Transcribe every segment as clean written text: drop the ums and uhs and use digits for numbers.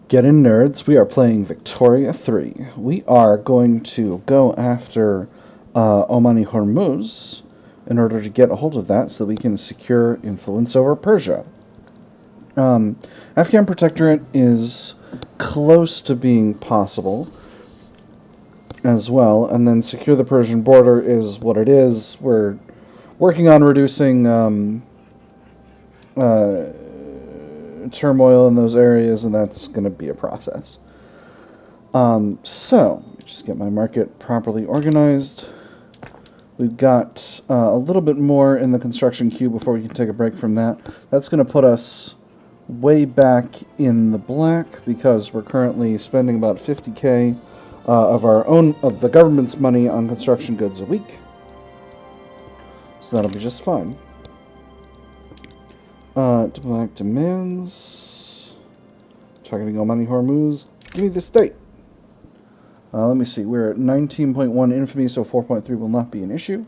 Get in, nerds. We are playing Victoria 3. We are going to go after Omani Hormuz in order to get a hold of that so that we can secure influence over Persia. Afghan protectorate is close to being possible as well, and then secure the Persian border is what it is. We're working on reducing turmoil in those areas, and that's going to be a process. So, let me just get my market properly organized. We've got a little bit more in the construction queue before we can take a break from that. That's going to put us way back in the black because we're currently spending about 50K of the government's money on construction goods a week. So that'll be just fine. Diplomatic demands. Targeting Omani Hormuz. Give me this date. Let me see. We're at 19.1 infamy, so 4.3 will not be an issue.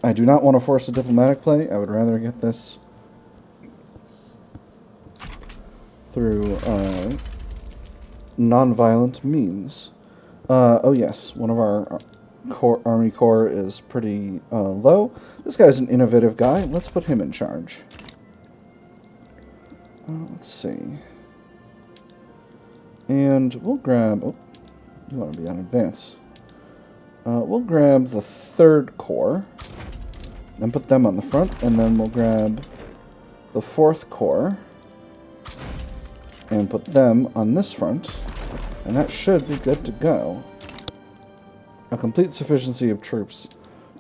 I do not want to force a diplomatic play. I would rather get this through non-violent means. Oh yes, one of our Army Corps is pretty low. This guy's an innovative guy. Let's put him in charge. Let's see. And we'll grab... Oh, you want to be on advance. We'll grab the 3rd Corps and put them on the front. And then we'll grab the 4th Corps and put them on this front. And that should be good to go. A complete sufficiency of troops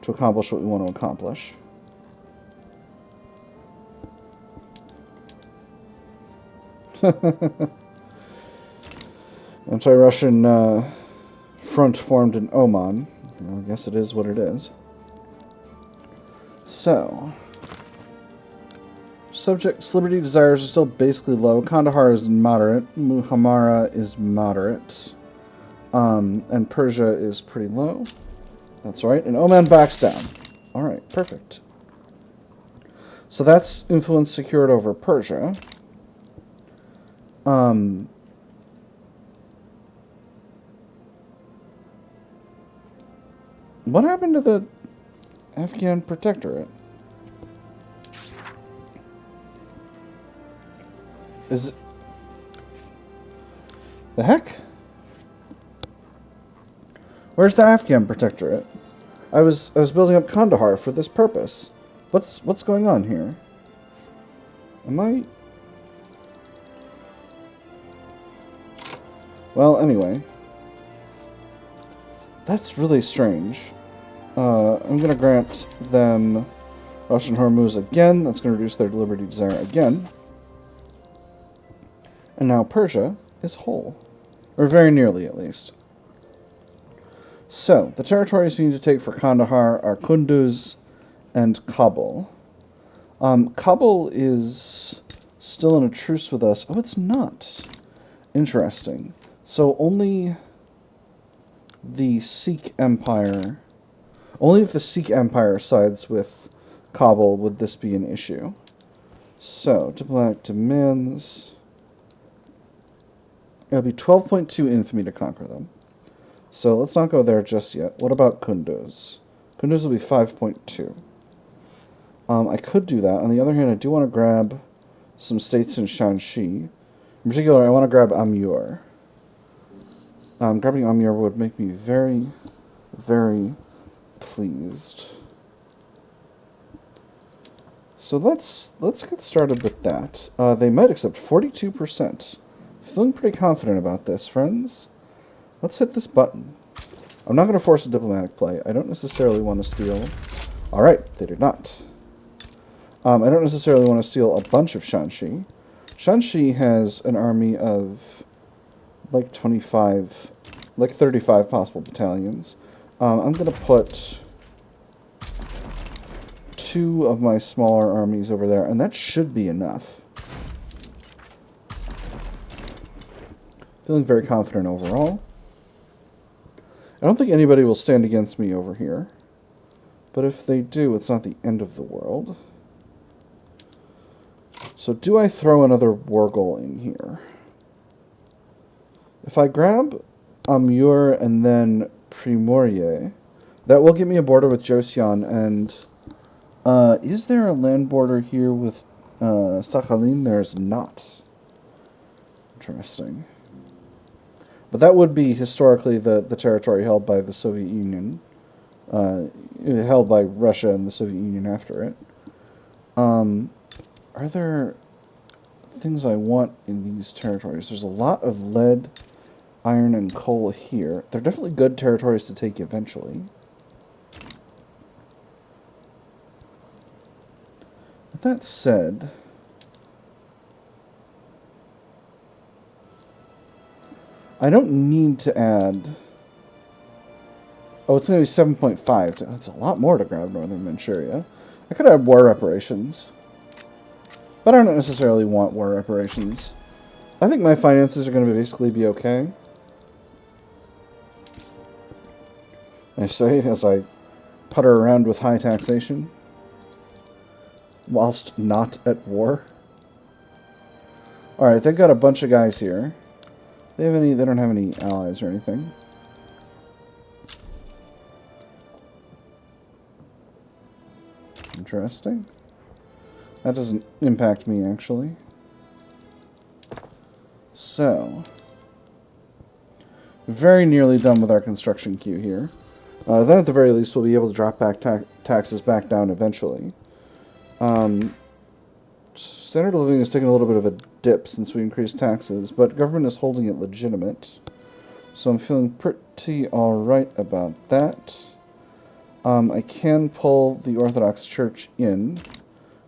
to accomplish what we want to accomplish. Anti-Russian front formed in Oman. Well, I guess it is what it is. So, subjects' liberty desires are still basically low. Kandahar is moderate. Muhammara is moderate. And Persia is pretty low. That's right. And Oman backs down. Alright, perfect. So that's influence secured over Persia. What happened to the Afghan protectorate? Is it... The heck? Where's the Afghan protectorate? I was building up Kandahar for this purpose. What's going on here? Am I... Well, anyway. That's really strange. I'm going to grant them Russian Hormuz again. That's going to reduce their liberty desire again. And now Persia is whole. Or very nearly, at least. So, the territories we need to take for Kandahar are Kunduz and Kabul. Kabul is still in a truce with us. Oh, it's not. Interesting. So, only the Sikh Empire... Only if the Sikh Empire sides with Kabul would this be an issue. So, diplomatic demands... It'll be 12.2 infamy to conquer them. So let's not go there just yet. What about Kunduz? Kunduz will be 5.2. I could do that. On the other hand, I do want to grab some states in Shanxi. In particular, I want to grab Amur. Grabbing Amur would make me very, very pleased. So let's get started with that. They might accept 42%. Feeling pretty confident about this, friends. Let's hit this button. I'm not going to force a diplomatic play. I don't necessarily want to steal... Alright, they did not. I don't necessarily want to steal a bunch of Shanxi. Shanxi has an army of like 35 possible battalions. I'm going to put 2 of my smaller armies over there, and that should be enough. Feeling very confident overall. I don't think anybody will stand against me over here. But if they do, it's not the end of the world. So do I throw another war goal in here? If I grab Amur and then Primorye, that will get me a border with Joseon. And is there a land border here with Sakhalin? There's not. Interesting. But that would be historically the territory held by the Soviet Union, held by Russia and the Soviet Union after it. Are there things I want in these territories? There's a lot of lead, iron, and coal here. They're definitely good territories to take eventually. With that said, I don't need to add... Oh, it's going to be 7.5. That's a lot more to grab Northern Manchuria. I could add war reparations. But I don't necessarily want war reparations. I think my finances are going to basically be okay. I say as I putter around with high taxation. Whilst not at war. Alright, they've got a bunch of guys here. They don't have any allies or anything. Interesting. That doesn't impact me, actually. So, very nearly done with our construction queue here. Then at the very least we'll be able to drop back taxes back down eventually. Standard of living is taking a little bit of a dip since we increased taxes, but government is holding it legitimate. So I'm feeling pretty alright about that. I can pull the Orthodox Church in,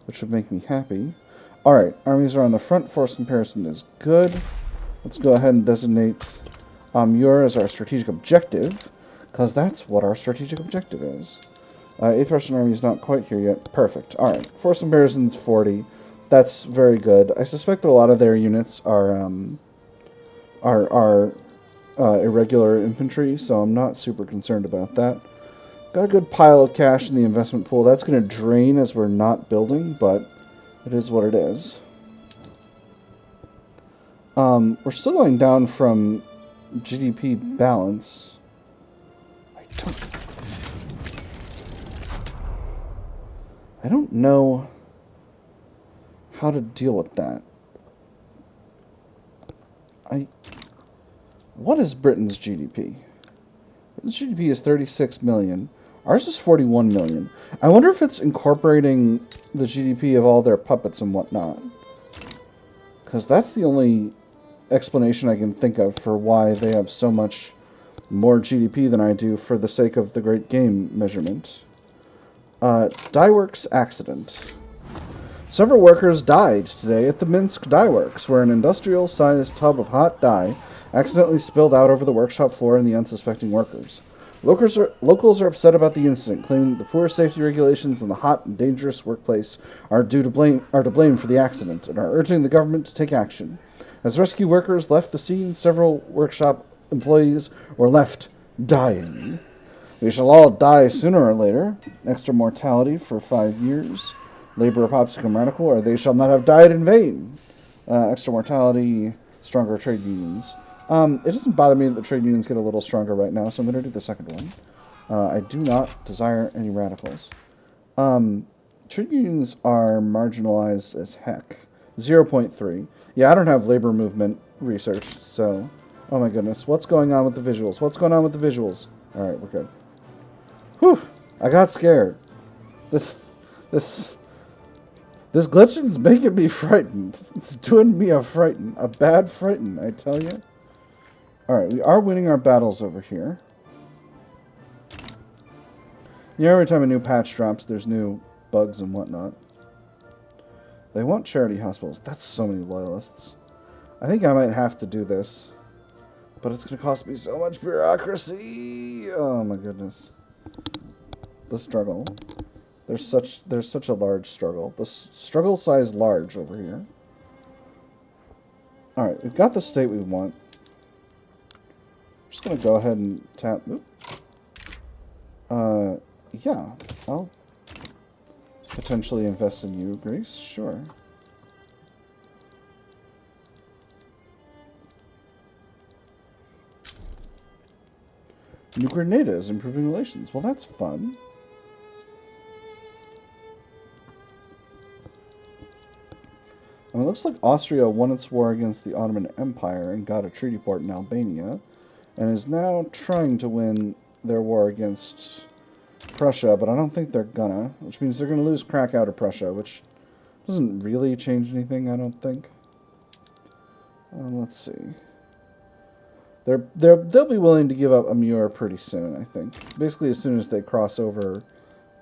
which would make me happy. Alright, armies are on the front. Force comparison is good. Let's go ahead and designate Amur as our strategic objective, because that's what our strategic objective is. 8th Russian Army is not quite here yet. Perfect. Alright, force comparison is 40. That's very good. I suspect that a lot of their units are irregular infantry, so I'm not super concerned about that. Got a good pile of cash in the investment pool. That's going to drain as we're not building, but it is what it is. We're still going down from GDP balance. I don't know how to deal with that. What is Britain's GDP? Britain's GDP is 36 million. Ours is 41 million. I wonder if it's incorporating the GDP of all their puppets and whatnot. Because that's the only explanation I can think of for why they have so much more GDP than I do for the sake of the Great Game measurement. Dye Works accident. Several workers died today at the Minsk Dye Works, where an industrial-sized tub of hot dye accidentally spilled out over the workshop floor and the unsuspecting workers. Locals are upset about the incident, claiming the poor safety regulations in the hot and dangerous workplace are to blame for the accident, and are urging the government to take action. As rescue workers left the scene, several workshop employees were left dying. We shall all die sooner or later. Extra mortality for 5 years. Labor popsicum radical, or they shall not have died in vain. Extra mortality, stronger trade unions. It doesn't bother me that the trade unions get a little stronger right now, so I'm going to do the second one. I do not desire any radicals. Trade unions are marginalized as heck. 0.3. Yeah, I don't have labor movement research, so... Oh my goodness. What's going on with the visuals? What's going on with the visuals? Alright, we're good. Whew! I got scared. This glitching's making me frightened. It's doing me a bad frighten, I tell you. Alright, we are winning our battles over here. You know, every time a new patch drops, there's new bugs and whatnot. They want charity hospitals. That's so many loyalists. I think I might have to do this. But it's going to cost me so much bureaucracy. Oh my goodness. The struggle. There's such a large struggle. The struggle size large over here. Alright, we've got the state we want. I'm just going to go ahead and tap... yeah. I'll potentially invest in you, Greece. Sure. New Grenada is improving relations. Well, that's fun. And it looks like Austria won its war against the Ottoman Empire and got a treaty port in Albania, and is now trying to win their war against Prussia, but I don't think they're gonna, which means they're gonna lose Krakow to Prussia, which doesn't really change anything, I don't think. Let's see. They'll be willing to give up Amur pretty soon, I think. Basically, as soon as they cross over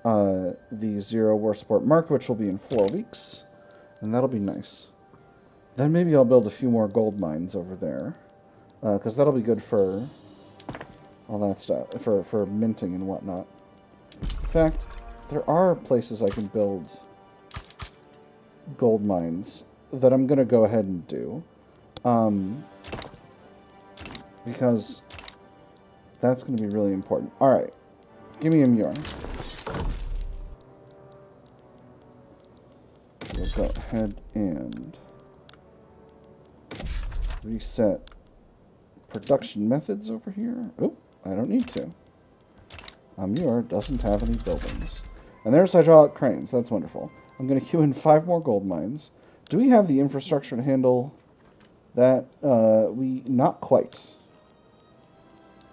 the zero war support mark, which will be in 4 weeks. And that'll be nice. Then maybe I'll build a few more gold mines over there. Because that'll be good for all that stuff. For minting and whatnot. In fact, there are places I can build gold mines that I'm going to go ahead and do. Because that's going to be really important. Alright. Give me a Muir. We'll go ahead and reset production methods over here. Oh, I don't need to. Amur doesn't have any buildings. And there's hydraulic cranes. That's wonderful. I'm going to queue in 5 more gold mines. Do we have the infrastructure to handle that? Not quite.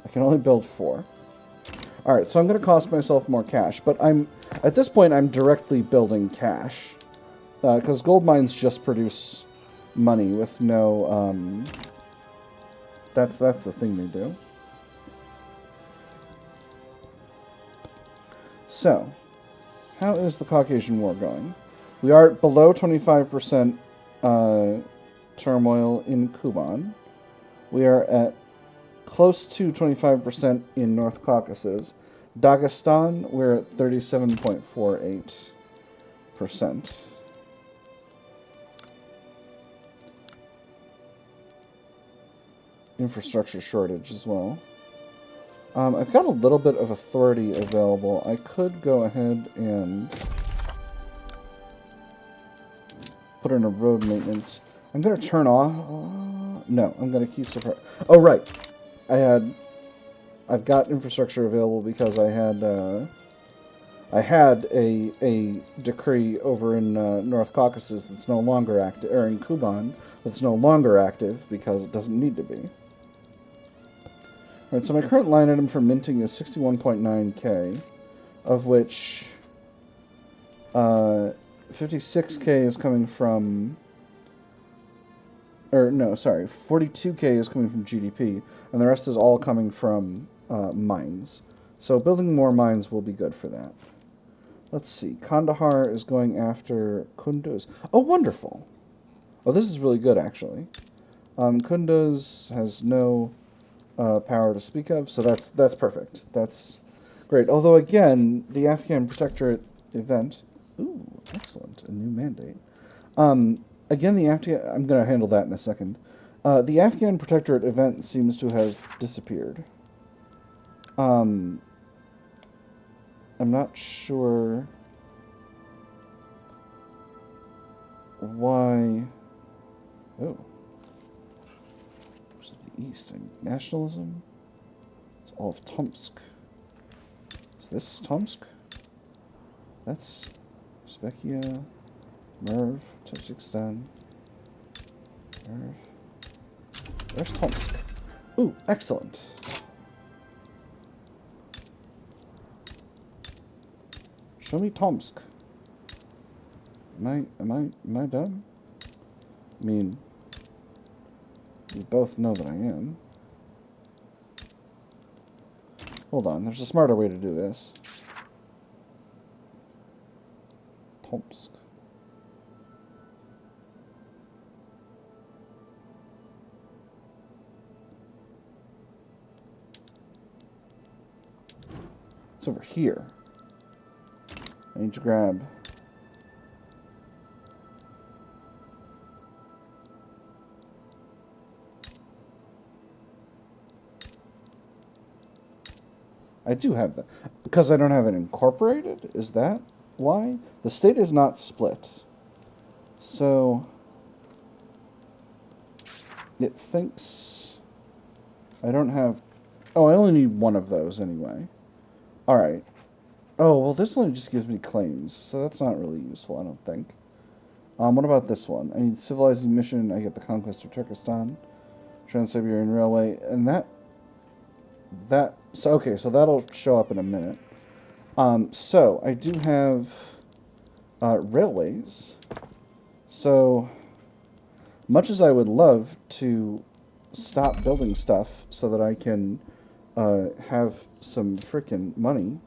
I can only build 4. Alright, so I'm going to cost myself more cash. But at this point, I'm directly building cash. Because gold mines just produce money with no, that's the thing they do. So, how is the Caucasian War going? We are below 25% turmoil in Kuban. We are at close to 25% in North Caucasus. Dagestan, we're at 37.48%. Infrastructure shortage as well. I've got a little bit of authority available. I could go ahead and put in a road maintenance. I'm going to turn off... no, I'm going to keep... Oh, right. I've got infrastructure available because I had a decree over in North Caucasus that's no longer active, or in Kuban, that's no longer active because it doesn't need to be. Alright, so my current line item for minting is 61.9k, of which 56k is coming from... Or, no, sorry, 42k is coming from GDP, and the rest is all coming from mines. So building more mines will be good for that. Let's see, Kandahar is going after Kunduz. Oh, wonderful! Oh, this is really good, actually. Kunduz has no... power to speak of, so that's perfect. That's great. Although again, the Afghan protectorate event, ooh, excellent, a new mandate. Again, I'm going to handle that in a second. The Afghan protectorate event seems to have disappeared. I'm not sure why. Oh. East and nationalism. It's all of Tomsk. Is this Tomsk? That's Uzbekia, Merv, Tajikistan, Merv. There's Tomsk. Ooh, excellent. Show me Tomsk. Am I done? I mean, you both know that I am. Hold on, there's a smarter way to do this. Tomsk. It's over here. I need to grab... I do have that. Because I don't have it incorporated? Is that why? The state is not split. So... it thinks I don't have Oh, I only need one of those anyway. Alright. Oh, well, this only just gives me claims, so that's not really useful, I don't think. What about this one? I need civilizing mission, I get the conquest of Turkestan, Trans-Siberian Railway, and so okay, so that'll show up in a minute. So, I do have railways. So, much as I would love to stop building stuff so that I can have some frickin' money,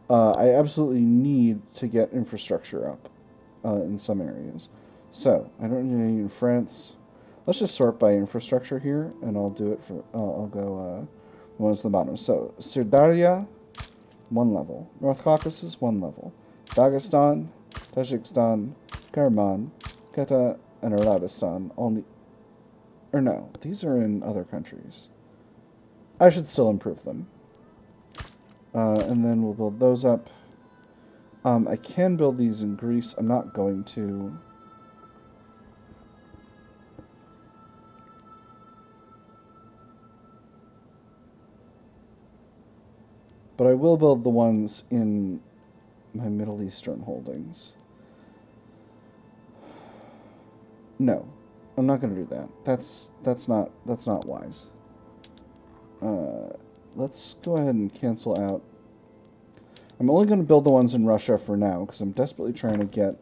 I absolutely need to get infrastructure up in some areas. So, I don't need any in France. Let's just sort by infrastructure here, and I'll do it for, I'll go ones to the bottom. So, Sirdarya, 1 level. North Caucasus, 1 level. Dagestan, Tajikistan, Kerman, Quetta, and Arabistan. Or no, these are in other countries. I should still improve them. And then we'll build those up. I can build these in Greece. I'm not going to. But I will build the ones in my Middle Eastern holdings. No, I'm not going to do that. That's not wise. Let's go ahead and cancel out. I'm only going to build the ones in Russia for now, because I'm desperately trying to get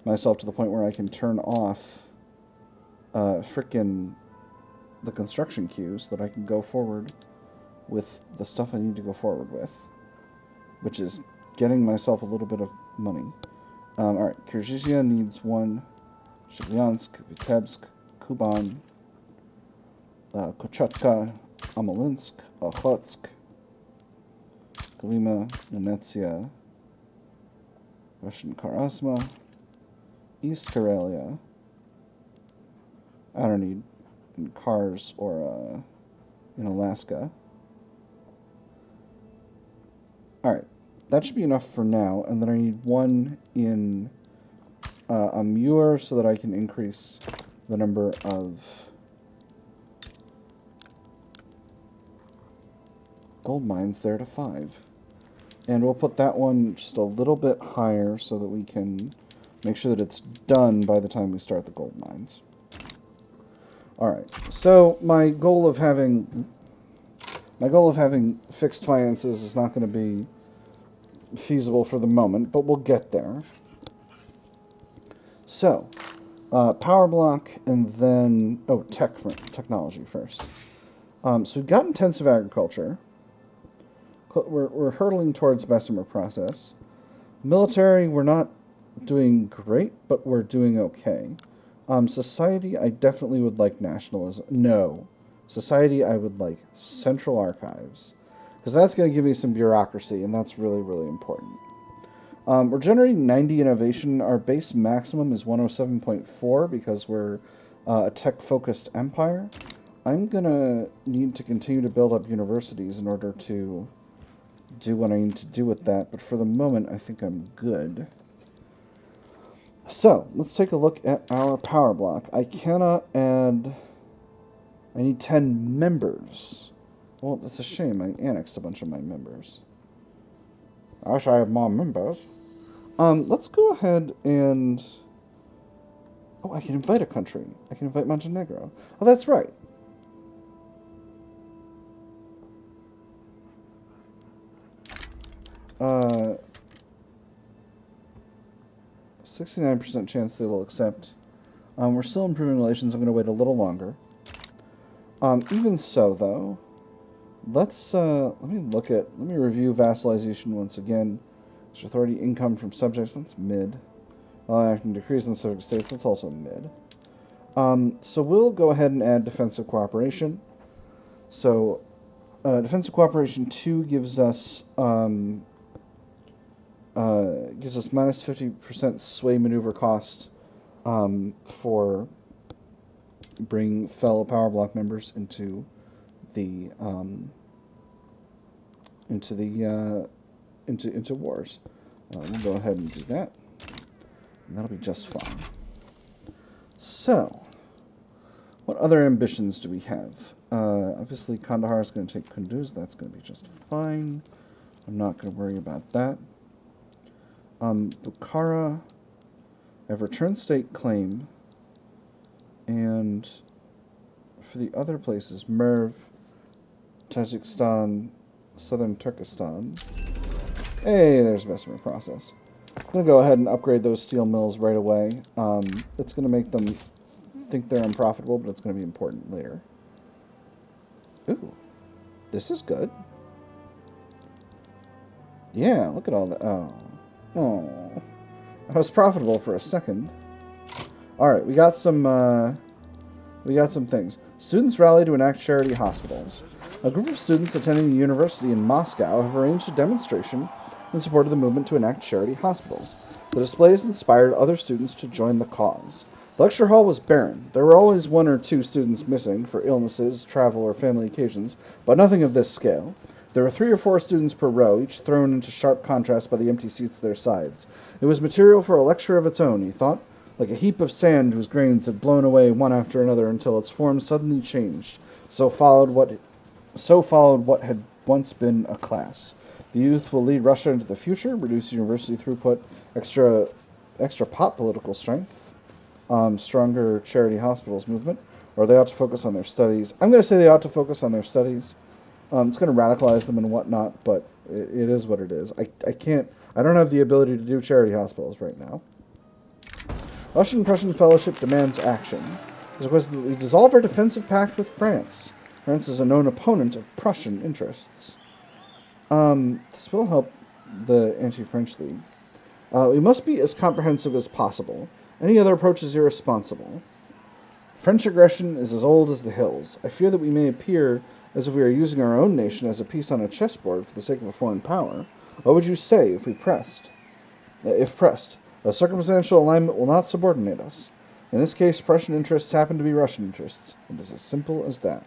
myself to the point where I can turn off frickin' the construction queues so that I can go forward with the stuff I need to go forward with, which is getting myself a little bit of money. Alright, Kyrgyzstan needs 1. Shevlyansk, Vitebsk, Kuban, Kochatka, Amolinsk, Okhotsk, Kolyma, Nenetsia, Russian Karasma, East Karelia. I don't need in Kars or in Alaska. Alright, that should be enough for now, and then I need 1 in Amur so that I can increase the number of gold mines there to 5. And we'll put that one just a little bit higher so that we can make sure that it's done by the time we start the gold mines. Alright, so my goal of having fixed finances is not going to be feasible for the moment, but we'll get there. So, power block, and then technology first. So we've got intensive agriculture. We're hurtling towards Bessemer process. Military, we're not doing great, but we're doing okay. Society, I definitely would like nationalism. No. Society, I would like central archives. Because that's going to give me some bureaucracy, and that's really, really important. We're generating 90 innovation. Our base maximum is 107.4 because we're a tech-focused empire. I'm going to need to continue to build up universities in order to do what I need to do with that. But for the moment, I think I'm good. So, let's take a look at our power block. I cannot add... I need 10 members. Well, that's a shame. I annexed a bunch of my members. I wish I had more members. Let's go ahead and... Oh, I can invite a country. I can invite Montenegro. Oh, that's right. Uh, 69% chance they will accept. We're still improving relations. I'm going to wait a little longer. Even so, though, let me review vassalization once again. Authority income from subjects, that's mid. Acting decrees in subject states, that's also mid. So we'll go ahead and add defensive cooperation. So, defensive cooperation 2 gives us minus 50% sway maneuver cost for bring fellow power block members into wars. We'll go ahead and do that, and that'll be just fine. So, What other ambitions do we have? Obviously, Kandahar is going to take Kunduz. That's going to be just fine. I'm not going to worry about that. Bukhara, I have return state claim. And for the other places, Merv, Tajikistan, southern Turkestan. Hey, there's a Bessemer process. I'm going to go ahead and upgrade those steel mills right away. It's going to make them think they're unprofitable, but it's going to be important later. Ooh, this is good. Yeah, look at all that. Oh, I was profitable for a second. All right, we got some things. Students rally to enact charity hospitals. A group of students attending the university in Moscow have arranged a demonstration in support of the movement to enact charity hospitals. The displays inspired other students to join the cause. The lecture hall was barren. There were always one or two students missing for illnesses, travel, or family occasions, but nothing of this scale. There were 3 or 4 students per row, each thrown into sharp contrast by the empty seats at their sides. It was material for a lecture of its own, he thought, like a heap of sand whose grains had blown away one after another until its form suddenly changed. So followed what had once been a class. The youth will lead Russia into the future, reduce university throughput, extra pop political strength, stronger charity hospitals movement, or they ought to focus on their studies. I'm going to say they ought to focus on their studies. It's going to radicalize them and whatnot, but it is what it is. I don't have the ability to do charity hospitals right now. Russian-Prussian fellowship demands action. It requested that we dissolve our defensive pact with France. France is a known opponent of Prussian interests. This will help the Anti-French League. We must be as comprehensive as possible. Any other approach is irresponsible. French aggression is as old as the hills. I fear that we may appear as if we are using our own nation as a piece on a chessboard for the sake of a foreign power. What would you say if we pressed? If pressed, a circumstantial alignment will not subordinate us. In this case, Prussian interests happen to be Russian interests. It is as simple as that.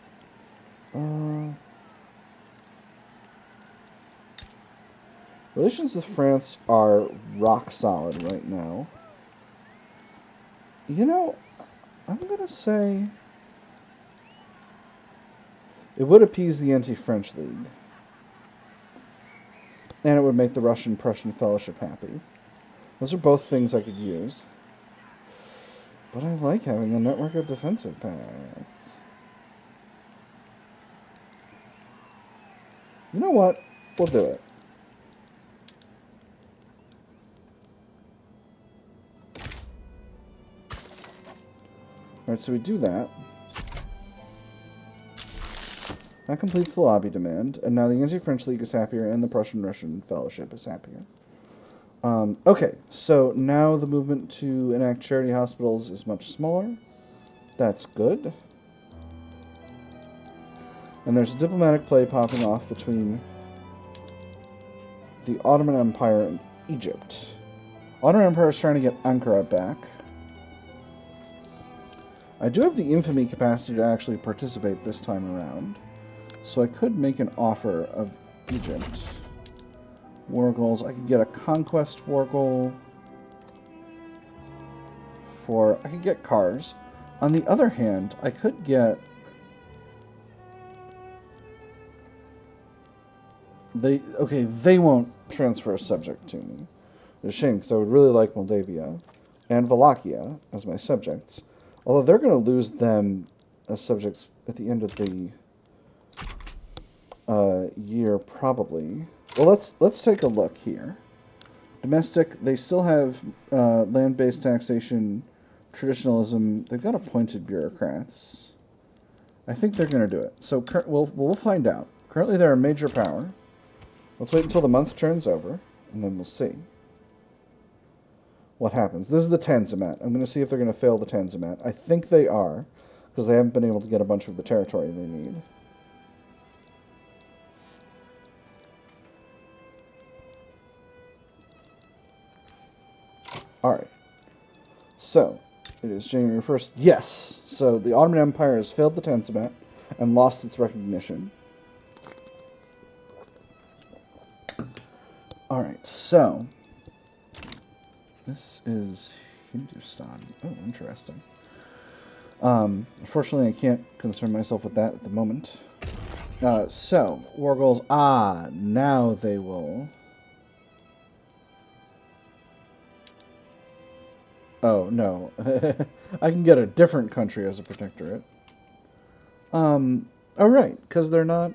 Relations with France are rock solid right now. You know, I'm going to say it would appease the Anti-French League. And it would make the Russian-Prussian fellowship happy. Those are both things I could use. But I like having a network of defensive pacts. You know what? We'll do it. Alright, so we do that. That completes the lobby demand, and now the Anti-French League is happier, and the Prussian-Russian Fellowship is happier. Okay, so now the movement to enact charity hospitals is much smaller. That's good. And there's a diplomatic play popping off between the Ottoman Empire and Egypt. Ottoman Empire is trying to get Ankara back. I do have the infamy capacity to actually participate this time around. So I could make an offer of Egypt. War goals. I could get a conquest war goal for... I could get cars. On the other hand, I could get... They won't transfer a subject to me. It's a shame, because I would really like Moldavia and Wallachia as my subjects. Although they're going to lose them as subjects at the end of the year, probably. Well, let's take a look here. Domestic, they still have land-based taxation, traditionalism. They've got appointed bureaucrats. I think they're going to do it. So we'll find out. Currently, they're a major power. Let's wait until the month turns over, and then we'll see what happens. This is the Tanzimat. I'm going to see if they're going to fail the Tanzimat. I think they are, because they haven't been able to get a bunch of the territory they need. Alright. So, it is January 1st. Yes! So, the Ottoman Empire has failed the Tanzimat and lost its recognition. Alright, so... This is Hindustan. Oh, interesting. Unfortunately, I can't concern myself with that at the moment. So, war goals. Now they will. Oh, no. I can get a different country as a protectorate. Oh, right, because they're not...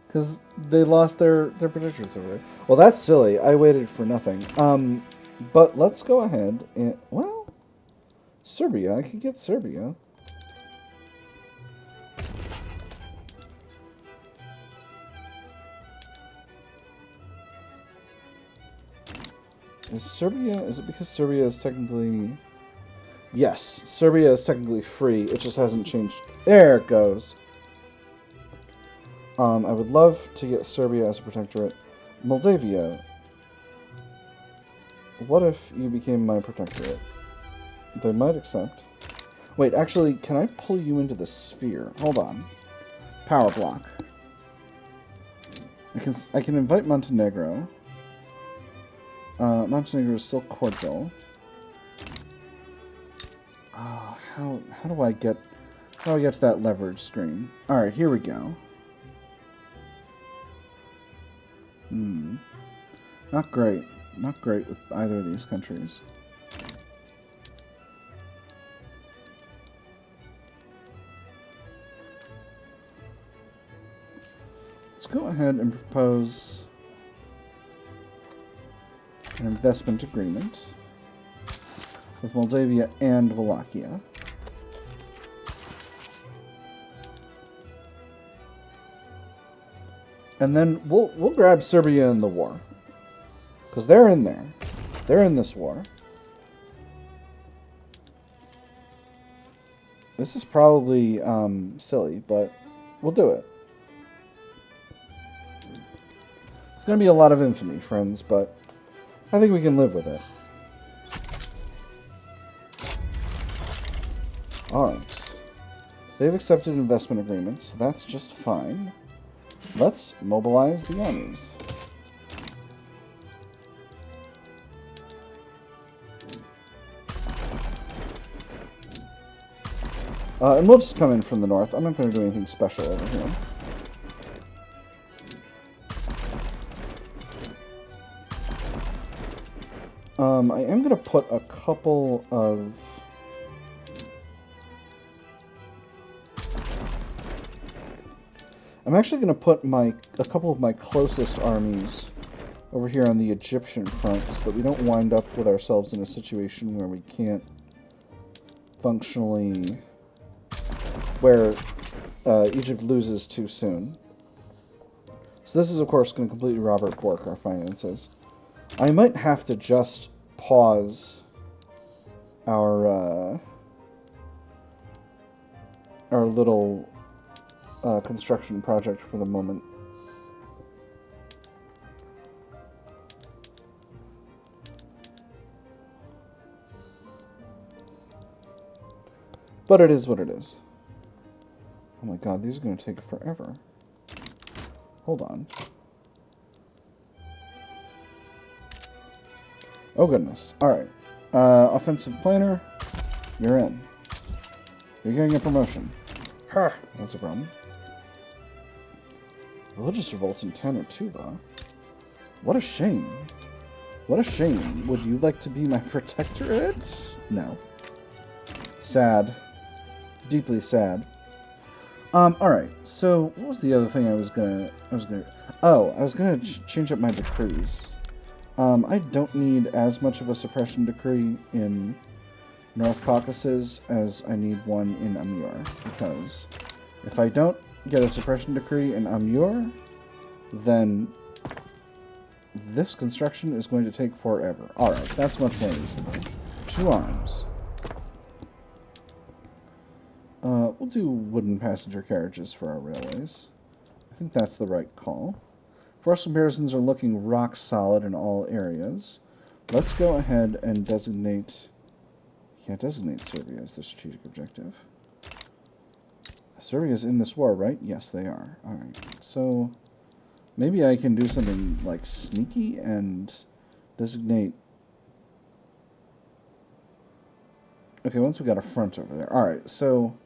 Because they lost their protectorates over there. Well, that's silly. I waited for nothing. But let's go ahead and... Well, Serbia. I could get Serbia. Is Serbia... Is it because Serbia is technically... Yes, Serbia is technically free. It just hasn't changed. There it goes. I would love to get Serbia as a protectorate. Moldavia. What if you became my protectorate? They might accept. Wait, actually, can I pull you into the sphere? Hold on. Power block. I can invite Montenegro. Montenegro is still cordial. How do I get to that leverage screen? All right, here we go. Not great. Not great with either of these countries. Let's go ahead and propose an investment agreement with Moldavia and Wallachia. And then we'll grab Serbia in the war. Because they're in there. They're in this war. This is probably silly, but we'll do it. It's going to be a lot of infamy, friends, but I think we can live with it. Alright. They've accepted investment agreements, so that's just fine. Let's mobilize the armies. And we'll just come in from the north. I'm not going to do anything special over here. I am going to put a couple of... I'm actually going to put a couple of my closest armies over here on the Egyptian front so that we don't wind up with ourselves in a situation where we can't functionally... where Egypt loses too soon. So this is, of course, going to completely Robert Bork our finances. I might have to just pause our little construction project for the moment. But it is what it is. Oh my god, these are going to take forever. Hold on. Oh goodness. Alright. Offensive planner, you're in. You're getting a promotion. Huh. That's a problem. Religious revolt in Tan or Tuva. What a shame. What a shame. Would you like to be my protectorate? No. Sad. Deeply sad. Alright, so what was the other thing I was gonna change up my decrees. I don't need as much of a suppression decree in North Caucasus as I need one in Amur, because if I don't get a suppression decree in Amur, then this construction is going to take forever. Alright, that's much more reasonable. 2 arms. We'll do wooden passenger carriages for our railways. I think that's the right call. Force comparisons are looking rock solid in all areas. Let's go ahead and designate... Can't designate Serbia as the strategic objective. Serbia's in this war, right? Yes, they are. Alright, so... maybe I can do something like sneaky and designate Okay, once we got a front over there. Alright, so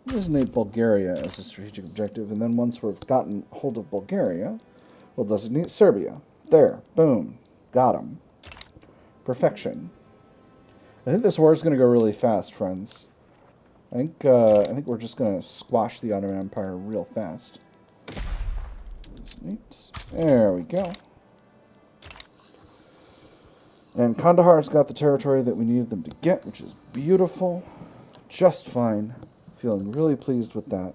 we'll designate Bulgaria as a strategic objective, and then once we've gotten hold of Bulgaria, we'll designate Serbia. There. Boom. Got 'em. Perfection. I think this war is going to go really fast, friends. I think we're just going to squash the Ottoman Empire real fast. There we go. And Kandahar's got the territory that we needed them to get, which is beautiful. Just fine. Feeling really pleased with that.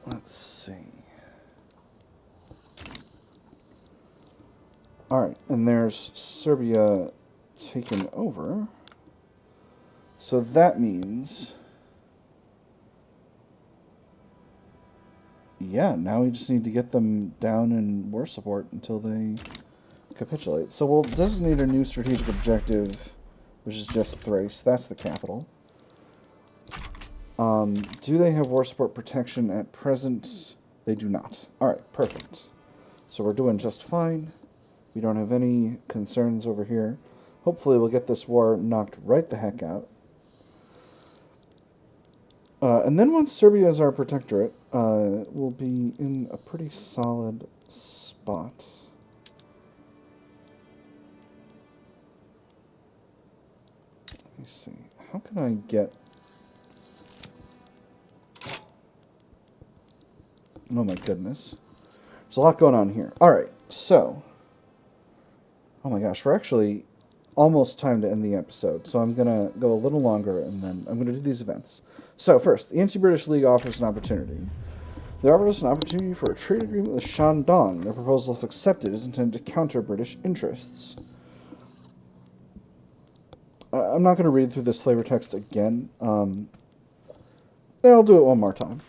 Let's see. Alright, and there's Serbia taken over. So that means... yeah, now we just need to get them down in war support until they capitulate. So we'll designate a new strategic objective, which is just Thrace. That's the capital. Do they have war support protection at present? They do not. Alright, perfect. So we're doing just fine. We don't have any concerns over here. Hopefully we'll get this war knocked right the heck out. And then once Serbia is our protectorate, we'll be in a pretty solid spot. Let me see. How can I get... oh my goodness. There's a lot going on here. Alright, so... oh my gosh, we're actually almost time to end the episode. So I'm going to go a little longer, and then I'm going to do these events. So first, the Anti-British League offers an opportunity. They offer us an opportunity for a trade agreement with Shandong. Their proposal, if accepted, is intended to counter British interests. I'm not going to read through this flavor text again. I'll do it one more time.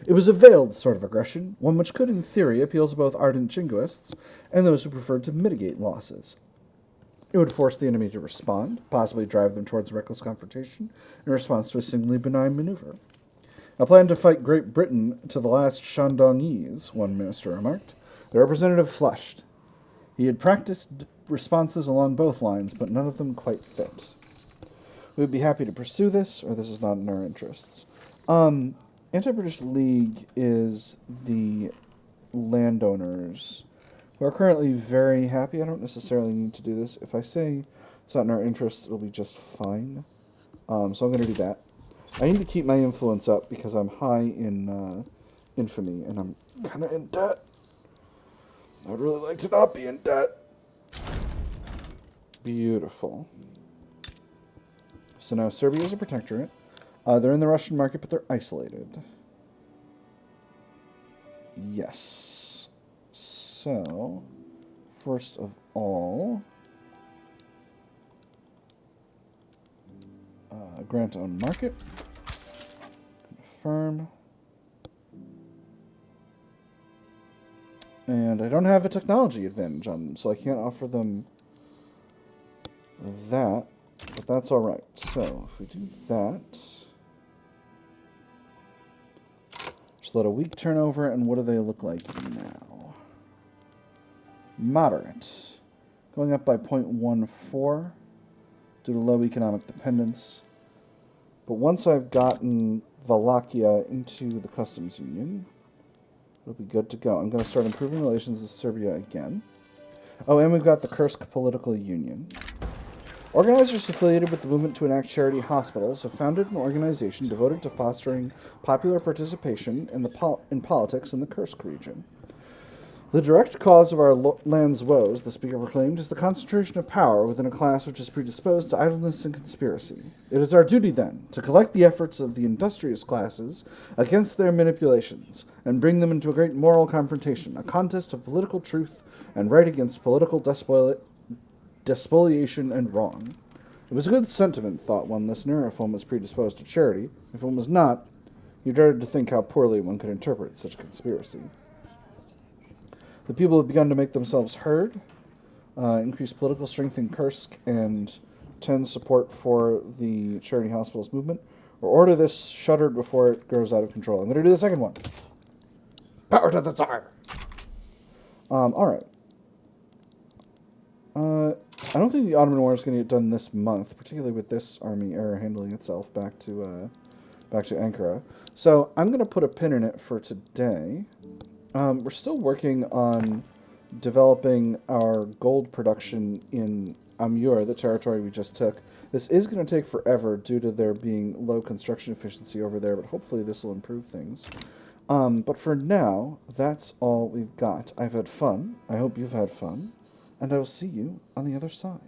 It was a veiled sort of aggression, one which could, in theory, appeal to both ardent jingoists and those who preferred to mitigate losses. It would force the enemy to respond, possibly drive them towards reckless confrontation in response to a seemingly benign maneuver. A plan to fight Great Britain to the last Shandongese, one minister remarked. The representative flushed. He had practiced responses along both lines, but none of them quite fit. We would be happy to pursue this, or this is not in our interests. Anti-British League is the landowners who are currently very happy. I don't necessarily need to do this. If I say it's not in our interests, it'll be just fine. So I'm going to do that. I need to keep my influence up because I'm high in infamy, and I'm kind of in debt. I'd really like to not be in debt. Beautiful. So now Serbia is a protectorate. They're in the Russian market, but they're isolated. Yes. So, first of all, grant own market. Confirm. And I don't have a technology advantage on them, so I can't offer them that, but that's alright. So, if we do that... just let a week turnover, and what do they look like now? Moderate. Going up by 0.14 due to low economic dependence. But once I've gotten Wallachia into the customs union, it'll be good to go. I'm going to start improving relations with Serbia again. Oh, and we've got the Kursk political union. Organizers affiliated with the movement to enact charity hospitals have founded an organization devoted to fostering popular participation in politics in the Kursk region. The direct cause of our land's woes, the speaker proclaimed, is the concentration of power within a class which is predisposed to idleness and conspiracy. It is our duty, then, to collect the efforts of the industrious classes against their manipulations and bring them into a great moral confrontation, a contest of political truth and right against political despoliation and wrong. It was a good sentiment, thought one listener, if one was predisposed to charity. If one was not, he dreaded to think how poorly one could interpret such a conspiracy. The people have begun to make themselves heard, increase political strength in Kursk, and tend support for the charity hospitals movement, or order this shuttered before it grows out of control. I'm going to do the second one. Power to the Tsar! All right. I don't think the Ottoman War is going to get done this month, particularly with this army error handling itself back to Ankara. So I'm going to put a pin in it for today. We're still working on developing our gold production in Amur, the territory we just took. This is going to take forever due to there being low construction efficiency over there, but hopefully this will improve things. But for now, that's all we've got. I've had fun. I hope you've had fun. And I will see you on the other side.